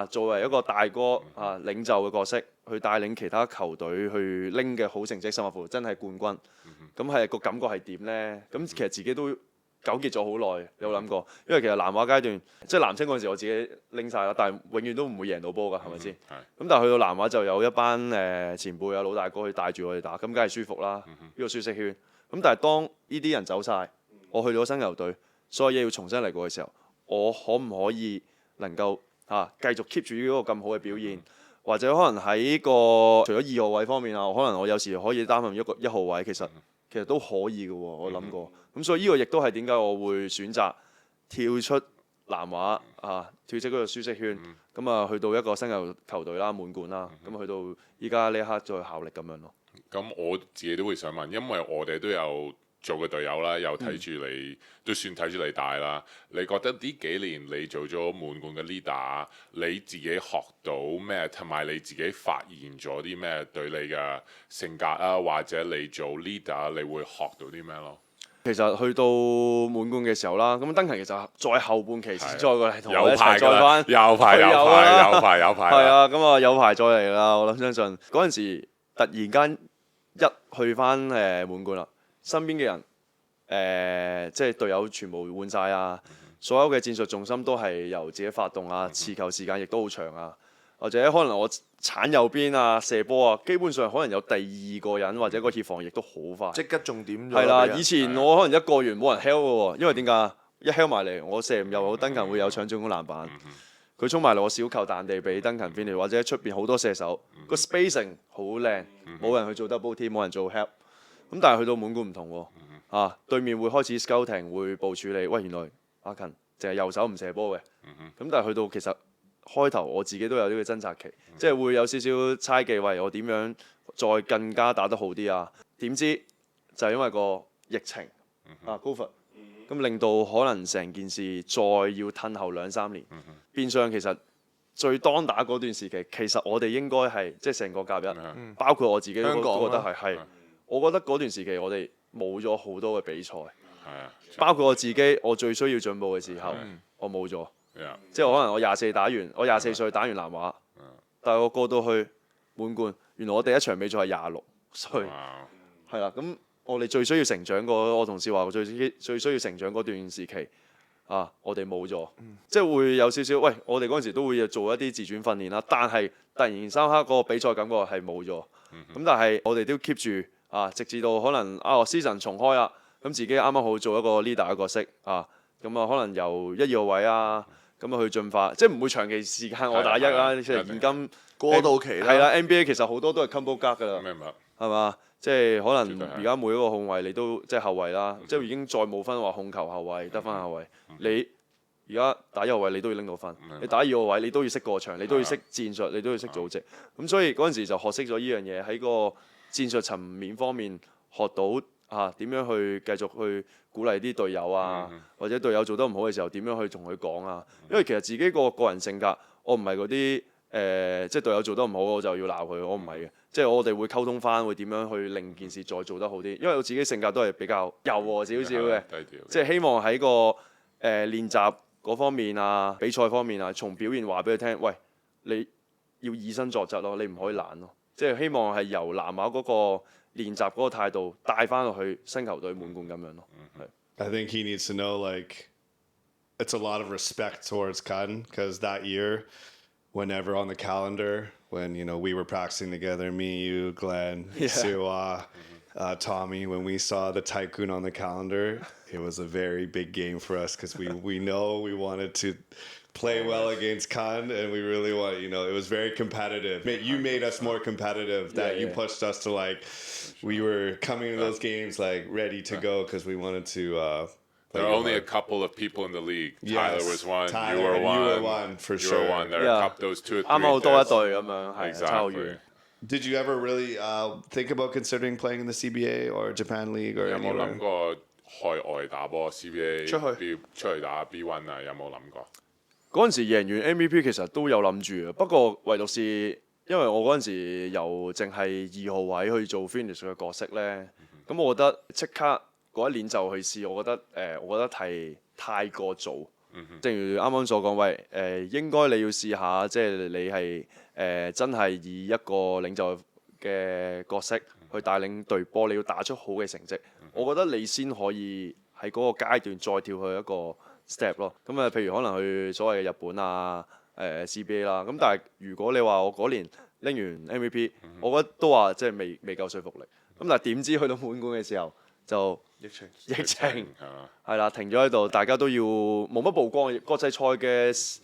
作為一個大哥領袖嘅角色，去帶領其他球隊去拎嘅好成績，甚至乎真係冠軍。咁係個感覺係點呢？咁其實自己都糾結咗好耐，有諗過。因為其實南華階段，即係南青嗰陣時，我自己拎晒啦，但係永遠都唔會贏到波㗎，係咪先？咁但係去到南華就有一班前輩啊老大哥去帶住我哋打，咁梗係舒服啦，呢個舒適圈。咁但係當呢啲人走晒，我去到新球隊，所有嘢要重新嚟過嘅時候，我可唔可以能夠繼續 keep 住呢個咁好嘅表現？或者可能喺個除咗2號位方面啊，可能我有時可以擔任1號位，其實都可以嘅喎，我諗過。咁所以呢個亦都係點解我會選擇跳出南華跳出嗰個舒適圈，咁去到一個新球隊啦，滿貫啦，咁去到依家呢一刻再效力咁樣咯。咁我自己都會想問，因為我哋都有做過隊友啦，又睇住你，都算睇住你大啦。你覺得呢幾年你做咗滿貫嘅 leader， 你自己學到咩？同埋你自己發現咗啲咩對你嘅性格啊，或者你做 leader 你會學到啲咩咯？其實去到滿貫嘅時候啦，咁Duncan其實再後半期先再過嚟同我一齊再翻，有排，係啊，咁有排再嚟啦。我諗相信嗰陣時突然間一去翻滿貫啦，身邊嘅人即係隊友全部換晒啊，所有嘅戰術重心都係由自己發動啊，持球時間亦都好長啊，或者可能我鏟右邊啊射波啊，基本上可能有第2個人或者個協防亦都好快，即刻重點係啦。以前我可能一個完冇人 help 嘅喎，因為點解一 help 埋嚟，我射唔入，Duncan會有搶進攻籃板。佢衝埋嚟，我小球彈地俾Duncan finish，或者出邊好多射手，個 spacing 好靚，冇人去做 double team，冇人做 help。咁但係去到滿貫唔同喎，對面會開始 scouting，會部署你，喂原來阿勤淨係右手唔射波嘅，咁但係去到其實開頭我自己都有呢個掙扎期，即係會有少少猜忌，喂我點樣再更加打得好啲啊？點知就係因為個疫情Covid，咁令到可能成件事再要褪後2-3年，變相其實最當打嗰段時期，其實我哋應該係即係成個甲一，包括我自己都覺得係，我覺得嗰段時期我哋冇咗好多嘅比賽，包括我自己，我最需要進步嘅時候，我冇咗，即係可能我24歲打完南華，但係我過到去滿貫，原來我第一場比賽係26歲，係啦，咁我哋最需要成長我同事話我最需要成長嗰段時期。我哋冇咗，即係會有少少，喂，我哋嗰陣時都會做一啲自轉訓練啦，但係突然三刻個比賽感覺係冇咗，咁但係我哋都 keep 住直至到可能season 重開啦，咁自己啱啱好做一個 leader 嘅角色咁可能由1、2號位咁去進化，即係唔會長期時間我打一啦，即係現今過渡期啦，係啦 NBA 其實好多都係 combo guard 㗎啦，係嘛？即係可能而家每一個控衞你都即係後衞啦，即係已經再冇分話控球後衞、得分後衞。你而家打1號位你都要拎到分，你打2號位你都要識過場，你都要識戰術，你都要識組織。咁所以嗰陣時就學識咗呢樣嘢，喺個戰術層面方面學到點樣去繼續去鼓勵啲隊友或者隊友做得唔好嘅時候點樣去同佢講因為其實自己個人性格，我唔係嗰啲即係隊友做得唔好我就要鬧佢，我唔係嘅。即係我哋會溝通翻，會點樣去令件事再做得好啲。因為我自己性格都係比較柔和少少嘅，即係希望喺個練習嗰方面比賽方面從表現話俾佢聽，喂，你要以身作則咯，你唔可以懶咯。即係希望係由南華嗰個練習嗰個態度帶翻落去新球隊滿貫咁樣咯。I think he needs to know like it's a lot of respect towards Kun because that year, whenever on the calendar. When we were practicing together, me, you, Glenn, Shiu Wah, Tommy. When we saw the Tycoon on the calendar, it was a very big game for us because we know we wanted to play well against Khan, and we really want it was very competitive. You made us more competitive. That you pushed us to we were coming to those games ready to go because we wanted to. There are only a couple of people in the league. Yes. Tyler was one. Tyler, you were one for you sure. were one. There are those 2 or 3. 啱啱好多一隊咁樣，係差好遠。Did you ever really think about considering playing in the CBA or Japan League or 有冇 anywhere? 諗過海外打波 CBA 出去打 B1 有冇諗過？嗰陣時贏完 MVP 其實都有諗住嘅，不過唯獨是因為我嗰陣時由淨係2號位去做 finish 嘅角色咧，咁我覺得即刻嗰一年就去試，我覺得係太過早。正如啱啱所講，喂應該你要試下，即係你係真係以一個領袖嘅角色去帶領隊波，你要打出好嘅成績，我覺得你先可以喺嗰個階段再跳去一個 step 咯。咁譬如可能去所謂嘅日本CBA 啦。咁但係如果你話我嗰年拎完 MVP，我覺得都話即係未夠說服力。咁但係點知去到滿貫嘅時候就疫情係啦，停咗喺度，大家都要冇乜曝光，國際賽嘅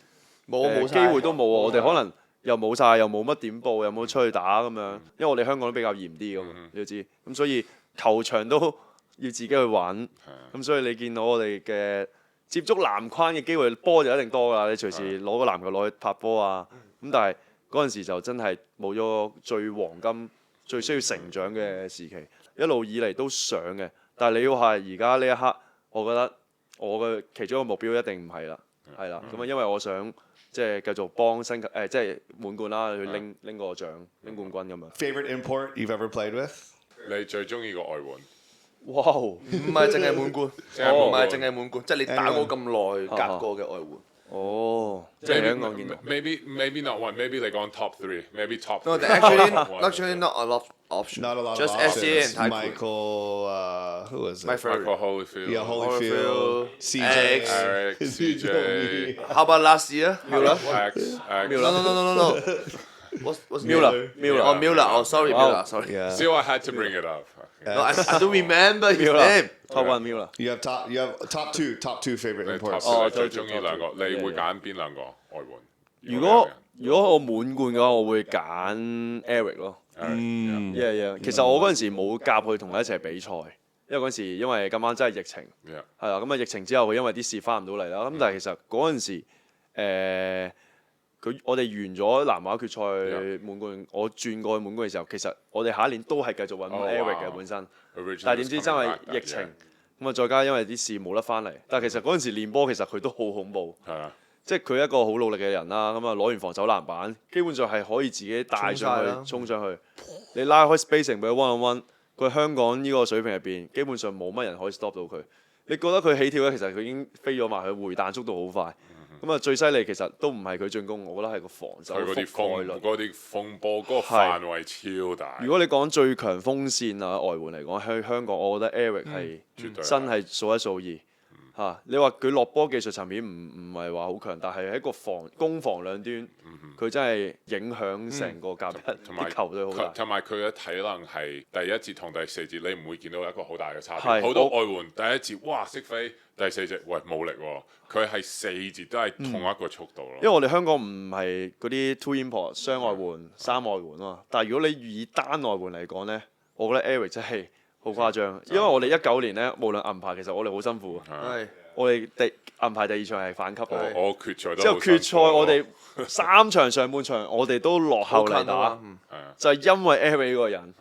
冇機會都冇我哋可能又冇晒，又冇乜點報，又冇出去打咁樣，因為我哋香港都比較嚴啲㗎嘛，你都知。咁所以球場都要自己去玩，咁所以你見到我哋嘅接觸籃框嘅機會，波就一定多㗎，你隨時攞個籃球攞去拍波咁但係嗰陣時就真係冇咗最黃金、最需要成長嘅時期，一路以嚟都想嘅。但係你要話而家呢一刻，我覺得我嘅其中一個目標一定唔係啦，係啦。咁因為我想即係繼續幫即係滿貫啦，去拎個獎，拎冠軍咁樣。Favorite import you've ever played with？ 你最中意個外援？哇！唔係淨係滿貫，唔係淨係滿貫，即係你打過咁耐夾過嘅外援。即係香港見到。Maybe not one. Maybe like on top 3. Maybe top. No, actually not a lot of options. Not a lot Just of options. SCAA and Tycoon. Michael, who was it? My favorite. Michael Holyfield. Yeah, Holyfield, Alex. Eric, CJ. How about last year? Mueller? X. No. What's Mueller. Oh, Mueller. Oh, sorry, Wow. Mueller. Sorry. Yeah. See, I had to bring it up. No, I don't remember his name. Top one Mueller。You have top two favorite imports. 最中意兩個，你會揀邊兩個外援？如果我滿貫嘅話，我會揀 Eric 咯。其實我嗰陣時冇夾佢同佢一齊比賽，因為嗰陣時因為咁啱真係疫情，係啦，咁疫情之後佢因為啲事翻唔到嚟啦。咁但係其實嗰陣時佢我哋完咗南亞決賽滿貫，我轉過去滿貫嘅時候，其實我哋下一年都係繼續揾 Eric 嘅本身，但係點知真係疫情咁啊，再加因為啲事冇得翻嚟。但係其實嗰陣時練波其實佢都好恐怖，即係佢一個好努力嘅人啦。咁啊攞完防守籃板，基本上係可以自己帶上去衝上去。你拉開 spacing 俾佢 one on one， 佢香港呢個水平入邊，基本上冇乜人可以 stop 到佢。你覺得佢起跳咧，其實佢已經飛咗埋，佢回彈速度好快。咁啊，最犀利其實都唔係佢進攻，我覺得係個防守覆蓋率。嗰啲風波嗰個範圍超大。如果你講最強鋒線啊外援嚟講，喺香港，我覺得 Eric 係真係數一數二。你話佢落波技術層面唔係話好強，但係喺個攻防兩端，佢真係影響成個甲一啲球隊好大。同埋佢嘅體能係第一節同第四節，你唔會見到一個好大嘅差別。好多外援第一節哇識飛，第四節喂冇力喎。佢係4節都係同一個速度咯。因為我哋香港唔係嗰啲 two import 雙外援、三外援啊嘛。但係如果你以單外援嚟講呢，我覺得 Eric 真係好誇張，因為我哋19年呢，無論銀牌，其實我哋好辛苦。我哋銀牌第2場係反級嘅。我決賽都之後決賽我哋3場上半場我哋都落後嚟打，就係因為 Eric 呢個人。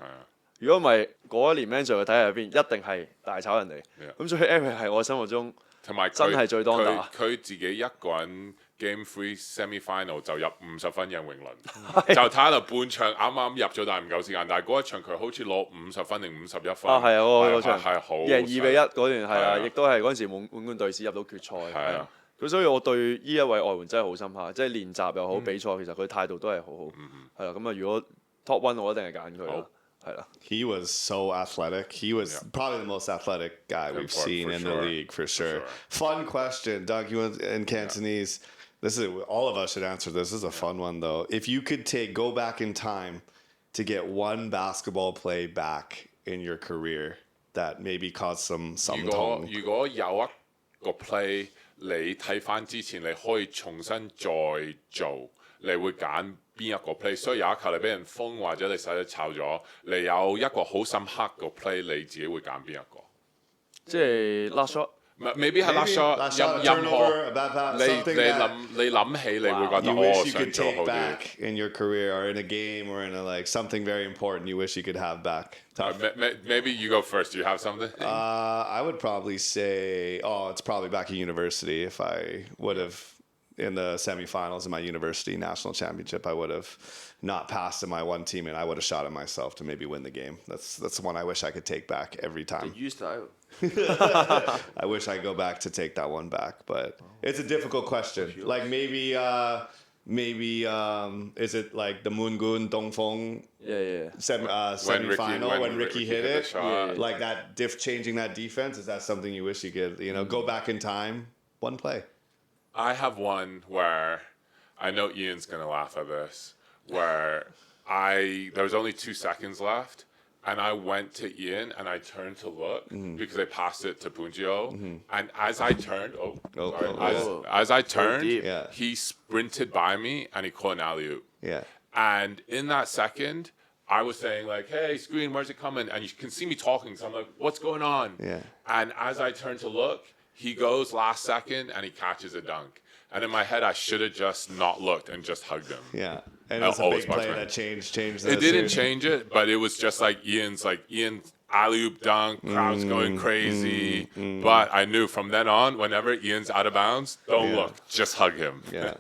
如果唔係嗰一年 Mensur 嘅體系入邊，一定係大炒人哋。咁所以 Eric 係我心目中真係最當打。佢自己一個人 Game 3 Semi Final 就入50分贏泳輪，就睇下半場啱啱入咗但係唔夠時間，但係嗰一場佢好似攞50分定51分。係啊，嗰場係好贏2-1嗰段係啊，亦都係嗰陣時滿貫隊史入到決賽。係啊，咁所以我對呢一位外援真係好深刻，即係練習又好，比賽其實佢態度都係好好。係啦，咁啊如果 Top 1我一定係揀佢啦。He was so athletic. He was probably the most athletic guy we've seen in the league for sure. Fun question, Duncan in Cantonese. This is all of us should answer this. This is a fun one though. If you could go back in time to get one basketball play back in your career that maybe caused some 痛。如果有一個 play 你睇翻之前，你可以重新再做，你會揀邊一個 play？ 所以有一球你俾人封或者你使得炒咗，你有一個好深刻個 play， 你自己會揀邊一個？即係 last shot。未必係 last shot， 任何你諗起你會覺得我想做好啲。In your career or in a game or in a something very important you wish you could have back. Maybe you go first. Do you have something? I would probably say, it's probably back in university. If I would have in the semifinals in my university national championship, I would have not passed to my one teammate. I would have shot at myself to maybe win the game. That's the one I wish I could take back every time. You style. I wish I go back to take that one back, but it's a difficult question. Like maybe is it like the Moongun Dongfeng semi-final when Ricky hit it? Like that changing that defense, is that something you wish you could, go back in time? One play. I have one where I know Ian's going to laugh at this, where there was only 2 seconds left. And I went to Ian and I turned to look because they passed it to Punjio. And as I turned, as I turned, he sprinted by me and he caught an alley-oop. Yeah. And in that second, I was saying like, "Hey, screen, where's it coming?" And you can see me talking, so I'm like, "What's going on?" Yeah. And as I turned to look, he goes last second and he catches a dunk. And in my head, I should have just not looked and just hugged him. Yeah. And it was a big play that changed it didn't change it, but it was just like Ian's alley-oop dunk, crowd's going crazy. But I knew from then on, whenever Ian's out of bounds, don't look, just hug him. Yeah.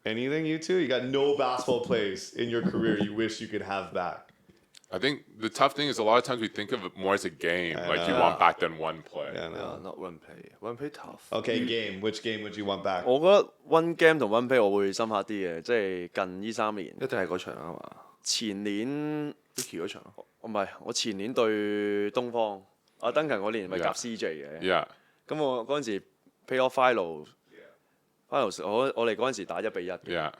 Anything, you two? You got no basketball plays in your career you wish you could have back? I think the tough thing is a lot of times we think of it more as a game. Like you want back than one play. Yeah, no, not one play. One play tough. Okay, game. Which game would you want back? 我覺得 one game 同 one play 我會深刻啲嘅，即係近呢3年。一定係嗰場啊嘛。前年 Ricky 嗰場。唔係，我前年對東方，Duncan 嗰年咪夾 CJ 嘅。Yeah. 咁我嗰陣時 playoff finals，我哋嗰陣時打1-1嘅。Yeah.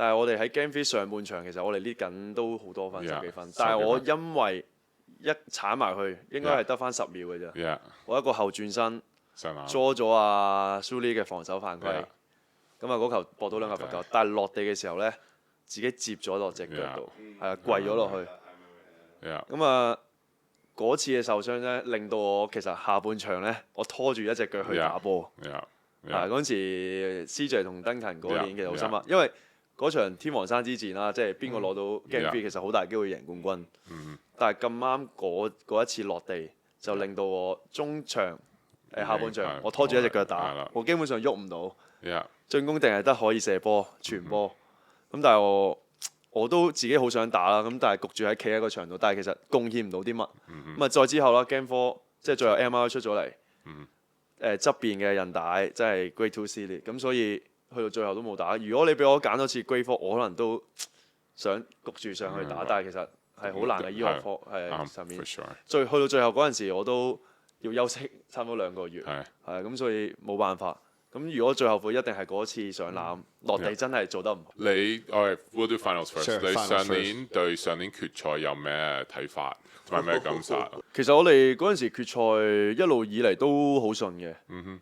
但係我哋喺 Game 3上半場，其實我哋 lead 緊都好多分10幾分，但係我因為一鏟埋去，應該係得翻10秒嘅啫。我一個後轉身，捉咗阿 Suli 嘅防守犯規，咁啊嗰球搏到2個罰球，但係落地嘅時候咧，自己接咗落隻腳度，係啊跪咗落去。咁啊嗰次嘅受傷咧，令到我其實下半場咧，我拖住一隻腳去打波。嗰陣時 CJ 同 Duncan 嗰年其實好深刻，因為嗰場天王山之戰啦，即係邊個攞到 Game 3，其實好大機會贏冠軍。但係咁啱嗰一次落地，就令到我中場下半場我拖住一隻腳打，我基本上喐唔到。進攻定係得可以射波傳波。咁但係我都自己好想打啦，咁但係焗住喺企喺個場度，但係其實貢獻唔到啲乜。咁啊再之後啦 Game 4即係最後 MR 出咗嚟，側邊嘅韌帶真係 Grade 2撕裂，咁所以去到最後都冇打。如果你俾我揀多次 Grade 4，我可能都想焗住上去打，但係其實係好難嘅醫學科係上面。去到最後嗰陣時，我都要休息差唔多2個月，係咁所以冇辦法。咁如果最後悔一定係嗰次上籃落地真係做得唔好。we'll do finals first。你上年對上年決賽有咩睇法同埋咩感受？其實我哋嗰陣時決賽一路以嚟都好順嘅，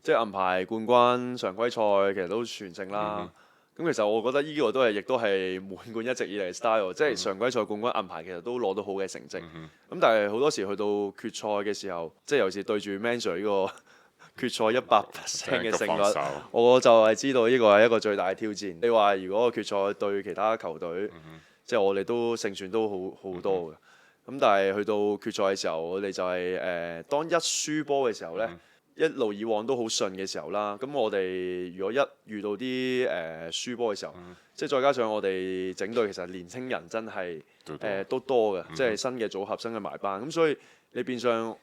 即係銀牌冠軍、常規賽其實都全勝啦。咁其實我覺得呢個都係亦都係滿貫一直以嚟嘅 style，即係常規賽冠軍、銀牌其實都攞到好嘅成績。咁但係好多時去到決賽嘅時候，即係尤其是對住 Mensur 呢個決賽100% 嘅勝率，我就係知道呢個係一個最大嘅挑戰。你話如果個決賽對其他球隊，即係我哋都勝算都好多嘅。咁但係去到決賽嘅時候，我哋就係當一輸波嘅時候呢，一路以往都好順嘅時候啦。咁我哋如果一遇到啲輸波嘅時候，即係再加上我哋整隊其實年青人真係都多嘅，即係新嘅組合、新嘅埋班。咁所以你變相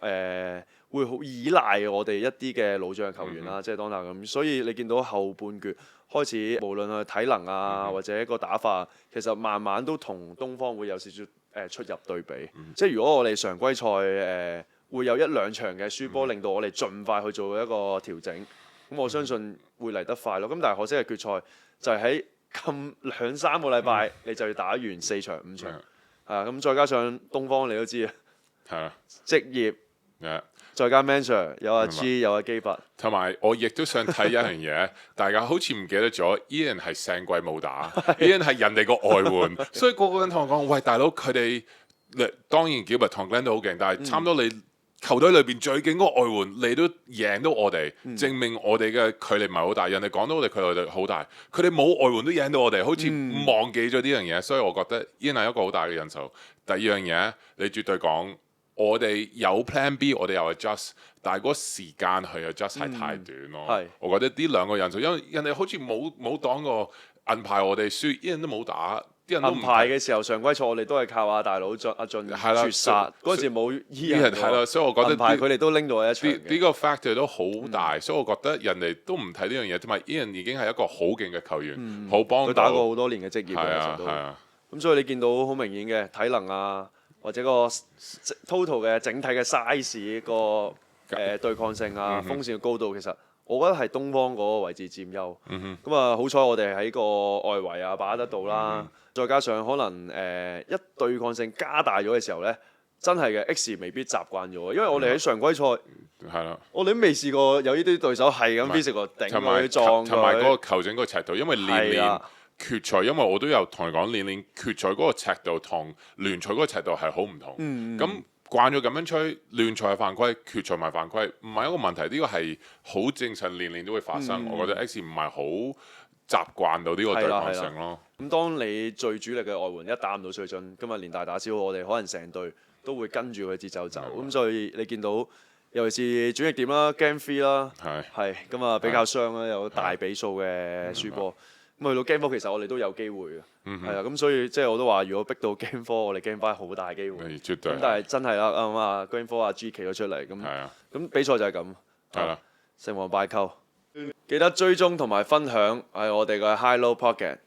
會好依賴我哋一啲嘅老將球員啦，即係當下咁。所以你見到後半決開始，無論係體能啊或者一個打法，其實慢慢都同東方會有少少出入對比。即係如果我哋常規賽會有1-2場嘅輸波，令到我哋盡快去做一個調整，咁我相信會嚟得快咯。咁但係可惜嘅決賽就係喺咁2-3個禮拜，你就要打完4場5場，咁再加上東方你都知啊，職業。再加 Mensur 有阿 G 有阿基拔，同埋我亦都想睇一樣嘢，大家好似唔記得咗，Ian 係成季冇打，Ian 係人哋個外援，所以個個人同我講：喂，大佬佢哋當然 Gilbert 同 Glenn 都好勁，但係差唔多你球隊裏邊最勁嗰個外援，你都贏到我哋，證明我哋嘅距離唔係好大。人哋講到我哋距離好大，佢哋冇外援都贏到我哋，好似忘記咗呢樣嘢。所以我覺得 Ian 係一個好大嘅因素。第二樣嘢，你絕對講。我哋有 Plan B， 我哋又 adjust， 但係嗰個時間去 adjust 係太短咯。我覺得呢2個因素，因為人哋好似冇擋過銀牌，我哋輸，啲人都冇打，啲人都唔。銀牌嘅時候，常規賽我哋都係靠阿大佬阿俊絕殺，嗰陣時冇依人。係啦，所以我覺得銀牌佢哋都拎到一場。呢個 factor 都好大，所以我覺得人哋都唔睇呢樣嘢。同埋 Ian 已經係一個好勁嘅球員，好幫到。佢打過好多年嘅職業嘅，係啊。咁所以你見到好明顯嘅體能啊。或者個 total 嘅整體嘅 size 個對抗性啊，風扇嘅高度，其實我覺得係東方嗰個位置佔優。咁啊，好彩我哋喺個外圍啊把握得到啦，再加上可能一對抗性加大咗嘅時候呢，真係嘅 X 未必習慣咗，因為我哋喺常規賽我哋都未試過有呢啲對手係咁 physical 頂佢撞佢，同埋嗰個球證嗰個尺度，因為年決賽，因為我都有同你講，年決賽嗰個尺度同聯賽嗰個尺度係好唔同。咁慣咗咁樣吹，聯賽係犯規，決賽咪犯規，唔係一個問題。呢個係好正常，年都會發生。我覺得 X 唔係好習慣到呢個對抗性咯。咁當你最主力嘅外援一打唔到水準，今日連大打小，我哋可能成隊都會跟住佢節奏走。咁所以你見到，尤其是轉捩點啦 ，Game 3啦，係咁啊比較傷啦，有大比數嘅輸波。咁去到 Game 4其實我哋都有機會嘅，係啊，咁所以即係我都話，如果逼到 Game 4，我哋 Game 5好大機會。絕對。咁但係真係啦，Game 4阿 G 企咗出嚟，咁比賽就係咁，係啦，成王敗寇。記得追蹤同埋分享係我哋嘅 High Low Podcast。